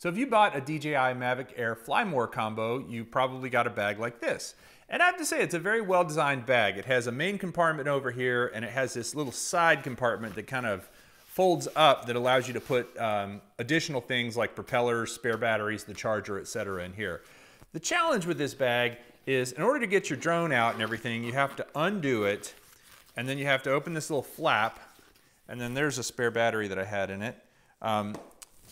So if you bought a DJI Mavic Air Fly More combo, you probably got a bag like this. And I have to say, it's a very well-designed bag. It has a main compartment over here, and it has this little side compartment that kind of folds up that allows you to put additional things like propellers, spare batteries, the charger, etc. in here. The challenge with this bag is in order to get your drone out and everything, you have to undo it, and then you have to open this little flap, and then there's a spare battery that I had in it.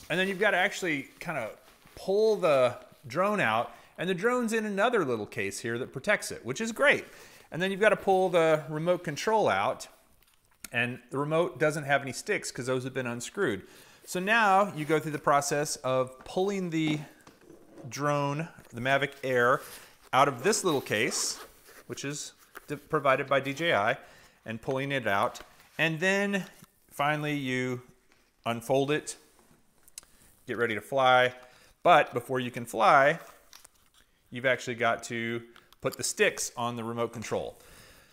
And then you've got to actually kind of pull the drone out, and the drone's in another little case here that protects it, which is great. And then you've got to pull the remote control out, and the remote doesn't have any sticks because those have been unscrewed. So now you go through the process of pulling the drone, the Mavic Air, out of this little case, which is provided by DJI, and pulling it out. And then finally you unfold it, get ready to fly. But before you can fly, you've actually got to put the sticks on the remote control.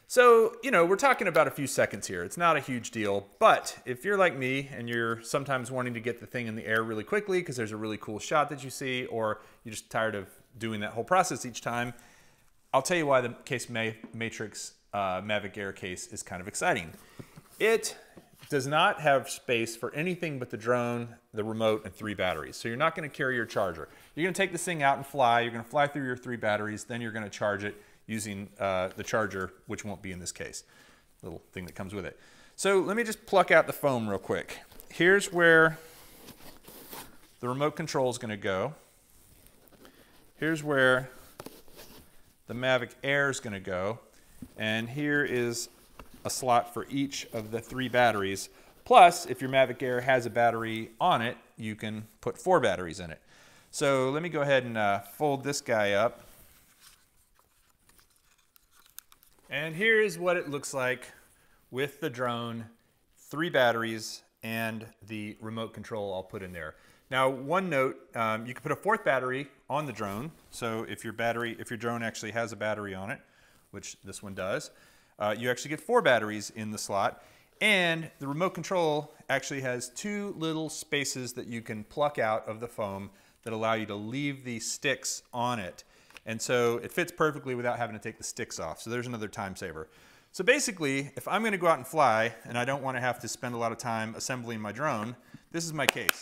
So, you know, we're talking about a few seconds here. It's not a huge deal, but if you're like me and you're sometimes wanting to get the thing in the air really quickly because there's a really cool shot that you see, or you're just tired of doing that whole process each time, I'll tell you why the CASEMATIX Mavic Air case is kind of exciting. It does not have space for anything but the drone, the remote, and 3 batteries. So you're not going to carry your charger. You're going to take this thing out and fly. You're going to fly through your 3 batteries. Then you're going to charge it using the charger, which won't be in this case. Little thing that comes with it. So let me just pluck out the foam real quick. Here's where the remote control is going to go. Here's where the Mavic Air is going to go. And here is a slot for each of the 3 batteries. Plus, if your Mavic Air has a battery on it, you can put 4 batteries in it. So let me go ahead and fold this guy up. And here's what it looks like with the drone, 3 batteries, and the remote control I'll put in there. Now, one note, you can put a 4th battery on the drone. So if your drone actually has a battery on it, which this one does, you actually get 4 batteries in the slot. And the remote control actually has 2 little spaces that you can pluck out of the foam that allow you to leave the sticks on it. And so it fits perfectly without having to take the sticks off. So there's another time saver. So basically, if I'm going to go out and fly and I don't want to have to spend a lot of time assembling my drone, this is my case.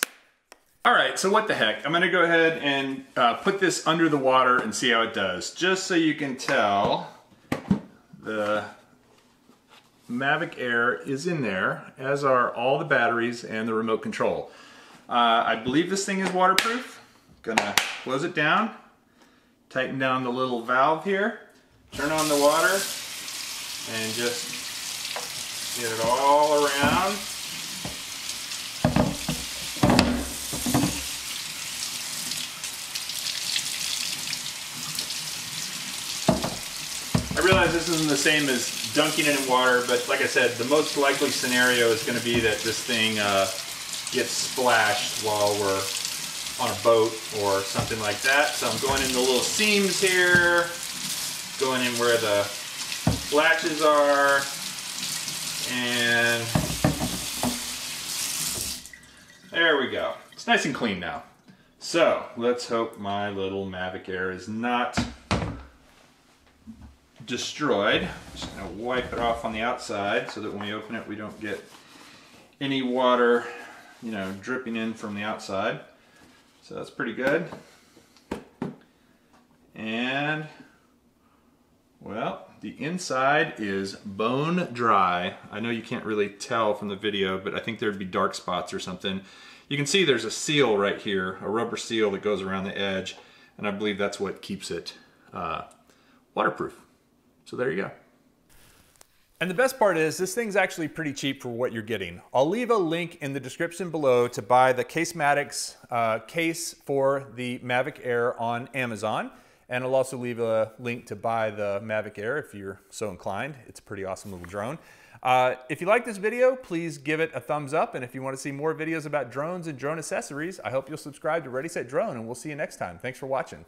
All right, so what the heck? I'm going to go ahead and put this under the water and see how it does. Just so you can tell, the Mavic Air is in there, as are all the batteries and the remote control. I believe this thing is waterproof. Gonna close it down, tighten down the little valve here, turn on the water, and just get it all around. I realize this isn't the same as dunking it in water, but like I said, the most likely scenario is going to be that this thing gets splashed while we're on a boat or something like that. So I'm going in the little seams here, going in where the latches are, and there we go. It's nice and clean now. So let's hope my little Mavic Air is not destroyed. Just gonna wipe it off on the outside so that when we open it we don't get any water, you know, dripping in from the outside. So that's pretty good. And well, the inside is bone dry. I know you can't really tell from the video, but I think there'd be dark spots or something. You can see there's a seal right here, a rubber seal that goes around the edge, and I believe that's what keeps it waterproof. So there you go. And the best part is this thing's actually pretty cheap for what you're getting. I'll leave a link in the description below to buy the CASEMATIX case for the Mavic Air on Amazon. And I'll also leave a link to buy the Mavic Air if you're so inclined. It's a pretty awesome little drone. If you like this video, please give it a thumbs up. And if you want to see more videos about drones and drone accessories, I hope you'll subscribe to Ready Set Drone, and we'll see you next time. Thanks for watching.